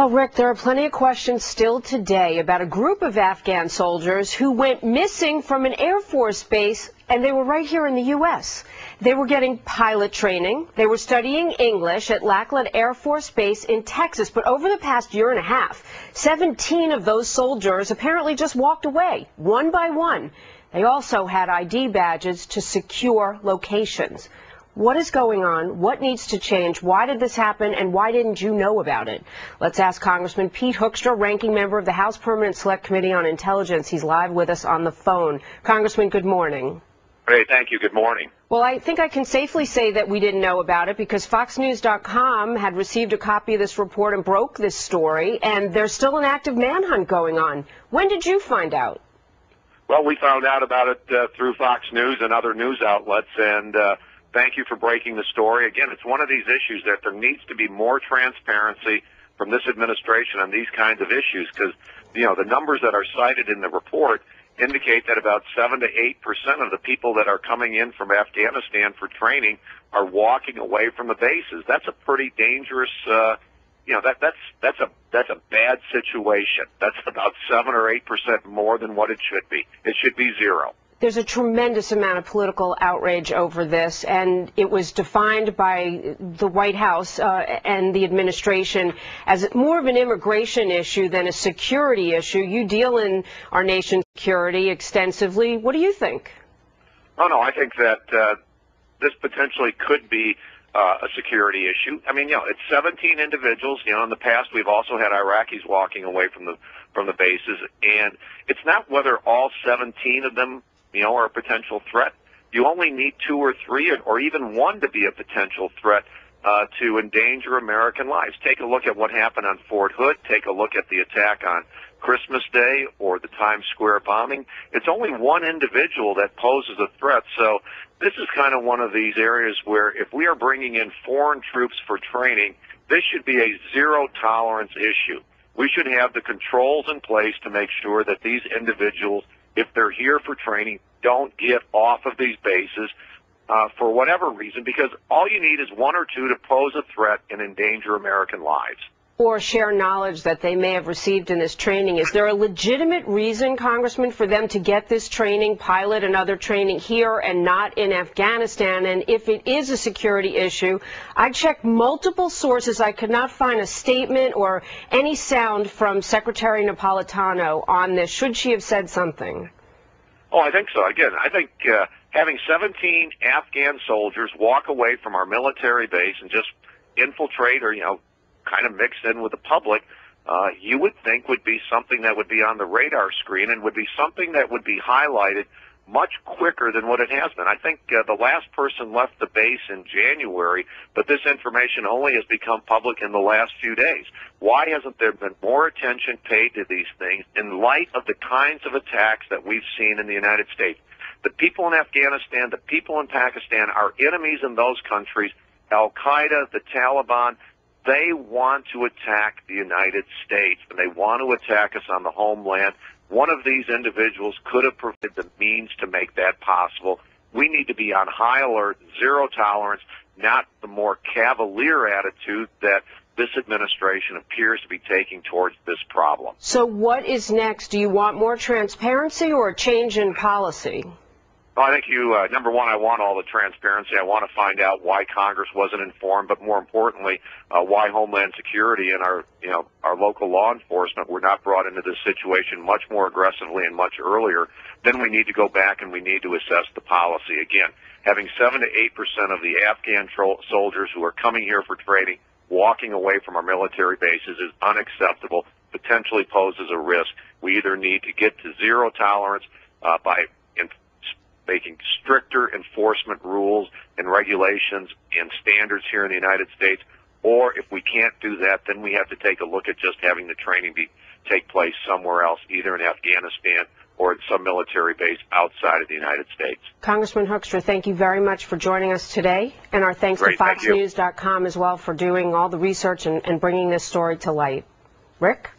Well, Rick, there are plenty of questions still today about a group of Afghan soldiers who went missing from an Air Force base, and they were right here in the U.S. They were getting pilot training. They were studying English at Lackland Air Force Base in Texas. But over the past year and a half, 17 of those soldiers apparently just walked away, one by one. They also had ID badges to secure locations. What is going on? What needs to change? Why did this happen? And why didn't you know about it? Let's ask Congressman Pete Hoekstra, ranking member of the House Permanent Select Committee on Intelligence. He's live with us on the phone. Congressman, good morning. Hey, thank you. Good morning. Well, I think I can safely say that we didn't know about it because FoxNews.com had received a copy of this report and broke this story, and there's still an active manhunt going on. When did you find out? Well, we found out about it through Fox News and other news outlets, and thank you for breaking the story. Again, it's one of these issues that there needs to be more transparency from this administration on these kinds of issues because, you know, the numbers that are cited in the report indicate that about 7 to 8% of the people that are coming in from Afghanistan for training are walking away from the bases. That's a pretty dangerous, that's a bad situation. That's about 7 or 8% more than what it should be. It should be zero. There's a tremendous amount of political outrage over this, and it was defined by the White House and the administration as more of an immigration issue than a security issue. You deal in our nation's security extensively. What do you think? Oh, no, I think that this potentially could be a security issue. I mean, it's 17 individuals. In the past we've also had Iraqis walking away from the bases, and it's not whether all 17 of them are a potential threat. You only need 2 or 3 or even 1 to be a potential threat to endanger American lives. Take a look at what happened on Fort Hood. Take a look at the attack on Christmas Day or the Times Square bombing. It's only one individual that poses a threat. So this is kind of one of these areas where if we are bringing in foreign troops for training, this should be a zero-tolerance issue. We should have the controls in place to make sure that these individuals, if they're here for training, don't get off of these bases for whatever reason, because all you need is 1 or 2 to pose a threat and endanger American lives. Or share knowledge that they may have received in this training. Is there a legitimate reason, Congressman, for them to get this training, pilot and other training here and not in Afghanistan? And if it is a security issue, I checked multiple sources. I could not find a statement or any sound from Secretary Napolitano on this. Should she have said something? Oh, I think so. Again, I think having 17 Afghan soldiers walk away from our military base and just infiltrate or, kind of mix in with the public, you would think would be something that would be on the radar screen and would be something that would be highlighted much quicker than what it has been. I think the last person left the base in January, but this information only has become public in the last few days. Why hasn't there been more attention paid to these things in light of the kinds of attacks that we've seen in the United States? The people in Afghanistan, the people in Pakistan, our enemies in those countries, Al-Qaeda, the Taliban, they want to attack the United States, and they want to attack us on the homeland. One of these individuals could have provided the means to make that possible. We need to be on high alert, zero tolerance, not the more cavalier attitude that this administration appears to be taking towards this problem. So what is next? Do you want more transparency or a change in policy? Well, I think number one, I want all the transparency. I want to find out why Congress wasn't informed, but more importantly, why Homeland Security and our local law enforcement were not brought into this situation much more aggressively and much earlier. Then we need to go back and we need to assess the policy. Again, having 7 to 8% of the Afghan soldiers who are coming here for training walking away from our military bases is unacceptable, potentially poses a risk. We either need to get to zero tolerance by making stricter enforcement rules and regulations and standards here in the United States, or if we can't do that, then we have to take a look at just having the training take place somewhere else, either in Afghanistan or at some military base outside of the United States. Congressman Hoekstra, thank you very much for joining us today, and our thanks to FoxNews.com as well for doing all the research and bringing this story to light. Rick?